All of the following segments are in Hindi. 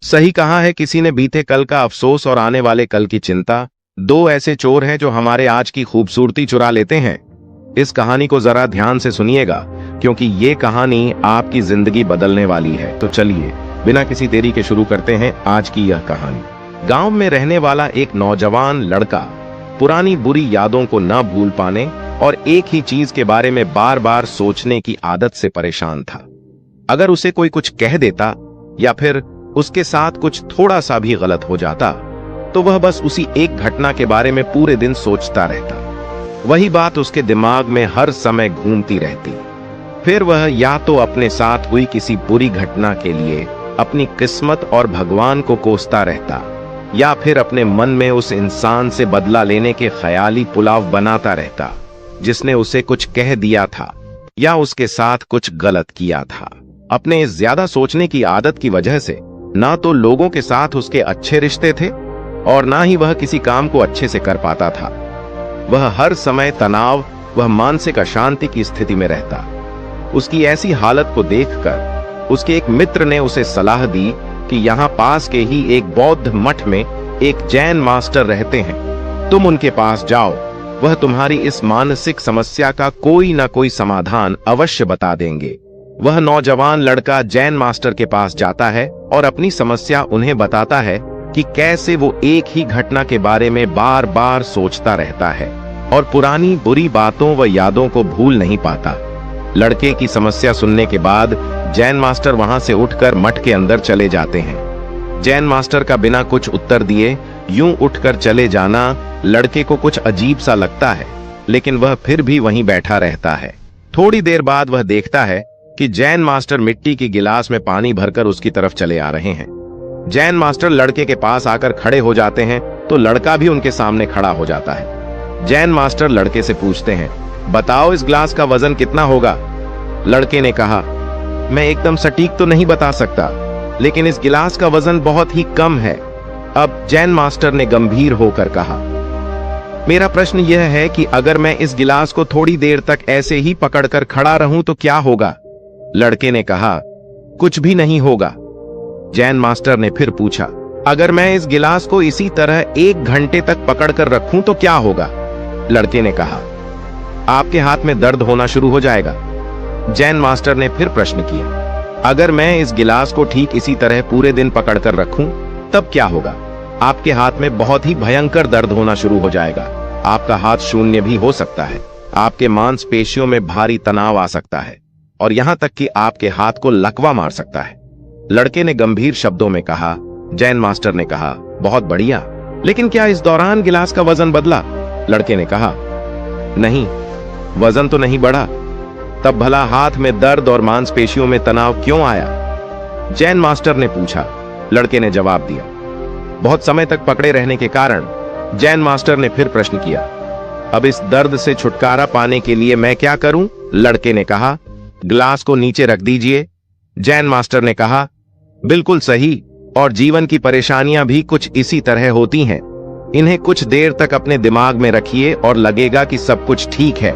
सही कहा है किसी ने, बीते कल का अफसोस और आने वाले कल की चिंता, दो ऐसे चोर हैं जो हमारे आज की खूबसूरती चुरा लेते हैं। इस कहानी को जरा ध्यान से सुनिएगा, क्योंकि ये कहानी आपकी जिंदगी बदलने वाली है। तो चलिए बिना किसी देरी के शुरू करते हैं आज की यह कहानी। गांव में रहने वाला एक नौजवान लड़का पुरानी बुरी यादों को न भूल पाने और एक ही चीज के बारे में बार बार सोचने की आदत से परेशान था। अगर उसे कोई कुछ कह देता या फिर उसके साथ कुछ थोड़ा सा भी गलत हो जाता तो वह बस उसी एक घटना के बारे में पूरे दिन सोचता रहता। वही बात उसके दिमाग में हर समय घूमती रहती। फिर वह या तो अपने साथ हुई किसी बुरी घटना के लिए अपनी किस्मत और भगवान को कोसता रहता, या फिर अपने मन में उस इंसान से बदला लेने के ख्याली पुलाव बनाता रहता जिसने उसे कुछ कह दिया था या उसके साथ कुछ गलत किया था। अपने इस ज्यादा सोचने की आदत की वजह से ना तो लोगों के साथ उसके अच्छे रिश्ते थे और ना ही वह किसी काम को अच्छे से कर पाता था। वह हर समय तनाव व मानसिक अशांति की स्थिति में रहता। उसकी ऐसी हालत को देखकर उसके एक मित्र ने उसे सलाह दी कि यहाँ पास के ही एक बौद्ध मठ में एक जैन मास्टर रहते हैं, तुम उनके पास जाओ, वह तुम्हारी इस मानसिक समस्या का कोई ना कोई समाधान अवश्य बता देंगे। वह नौजवान लड़का जैन मास्टर के पास जाता है और अपनी समस्या उन्हें बताता है कि कैसे वो एक ही घटना के बारे में बार बार सोचता रहता है और पुरानी बुरी बातों व यादों को भूल नहीं पाता। लड़के की समस्या सुनने के बाद जैन मास्टर वहां से उठकर मठ के अंदर चले जाते हैं। जैन मास्टर का बिना कुछ उत्तर दिए यूं उठकर चले जाना लड़के को कुछ अजीब सा लगता है, लेकिन वह फिर भी वहीं बैठा रहता है। थोड़ी देर बाद वह देखता है कि जैन मास्टर मिट्टी की गिलास में पानी भरकर उसकी तरफ चले आ रहे हैं। जैन मास्टर लड़के के पास आकर खड़े हो जाते हैं तो लड़का भी उनके सामने खड़ा हो जाता है। जैन मास्टर लड़के से पूछते हैं, बताओ इस गिलास का वजन कितना होगा? लड़के ने कहा, मैं एकदम सटीक तो नहीं बता सकता, लेकिन इस गिलास का वजन बहुत ही कम है। अब जैन मास्टर ने गंभीर होकर कहा, मेरा प्रश्न यह है कि अगर मैं इस गिलास को थोड़ी देर तक ऐसे ही पकड़कर खड़ा रहूं तो क्या होगा? लड़के ने कहा, कुछ भी नहीं होगा। जैन मास्टर ने फिर पूछा, अगर मैं इस गिलास को इसी तरह 1 घंटे तक पकड़कर रखूं तो क्या होगा? लड़के ने कहा, आपके हाथ में दर्द होना शुरू हो जाएगा। जैन मास्टर ने फिर प्रश्न किया, अगर मैं इस गिलास को ठीक इसी तरह पूरे दिन पकड़कर रखूं तब क्या होगा? आपके हाथ में बहुत ही भयंकर दर्द होना शुरू हो जाएगा। आपका हाथ शून्य भी हो सकता है। आपके मांसपेशियों में भारी तनाव आ सकता है और यहां तक कि आपके हाथ को लकवा मार सकता है। लड़के ने गंभीर शब्दों में कहा। जैन मास्टर ने कहा, बहुत बढ़िया, लेकिन क्या इस दौरान गिलास का वजन बदला? लड़के ने कहा, नहीं, वजन तो नहीं बढ़ा। तब भला हाथ में दर्द और मांसपेशियों में तनाव क्यों आया? जैन मास्टर ने पूछा। लड़के ने जवाब दिया। बहुत समय तक पकड़े रहने के कारण जैन मास्टर ने फिर प्रश्न किया, अब इस दर्द से छुटकारा पाने के लिए मैं क्या करूं? लड़के ने कहा, गिलास को नीचे रख दीजिए। जैन मास्टर ने कहा, बिल्कुल सही, और जीवन की परेशानियां भी कुछ इसी तरह होती हैं। इन्हें कुछ देर तक अपने दिमाग में रखिए और लगेगा कि सब कुछ ठीक है।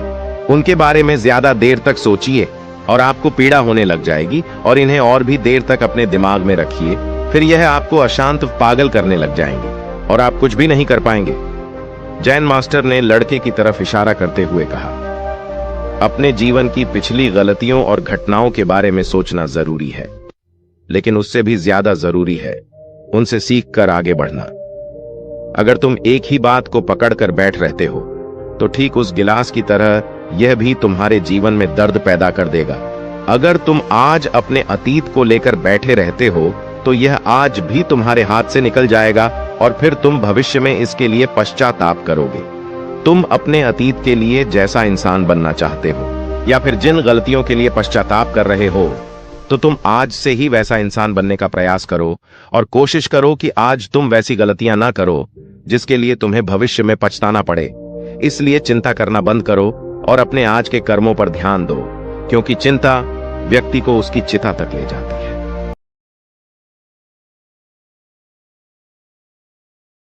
उनके बारे में ज्यादा देर तक सोचिए और आपको पीड़ा होने लग जाएगी, और इन्हें और भी देर तक अपने दिमाग में रखिए, फिर यह आपको अशांत पागल करने लग जाएंगे और आप कुछ भी नहीं कर पाएंगे। जैन मास्टर ने लड़के की तरफ इशारा करते हुए कहा, अपने जीवन की पिछली गलतियों और घटनाओं के बारे में सोचना जरूरी है, लेकिन उससे भी ज्यादा जरूरी है उनसे सीख कर आगे बढ़ना। अगर तुम एक ही बात को पकड़कर बैठ रहते हो तो ठीक उस गिलास की तरह यह भी तुम्हारे जीवन में दर्द पैदा कर देगा। अगर तुम आज अपने अतीत को लेकर बैठे रहते हो तो यह आज भी तुम्हारे हाथ से निकल जाएगा और फिर तुम भविष्य में इसके लिए पश्चाताप करोगे। तुम अपने अतीत के लिए जैसा इंसान बनना चाहते हो या फिर जिन गलतियों के लिए पश्चाताप कर रहे हो, तो तुम आज से ही वैसा इंसान बनने का प्रयास करो और कोशिश करो कि आज तुम वैसी गलतियां ना करो जिसके लिए तुम्हें भविष्य में पछताना पड़े। इसलिए चिंता करना बंद करो और अपने आज के कर्मों पर ध्यान दो, क्योंकि चिंता व्यक्ति को उसकी चिता तक ले जाती है।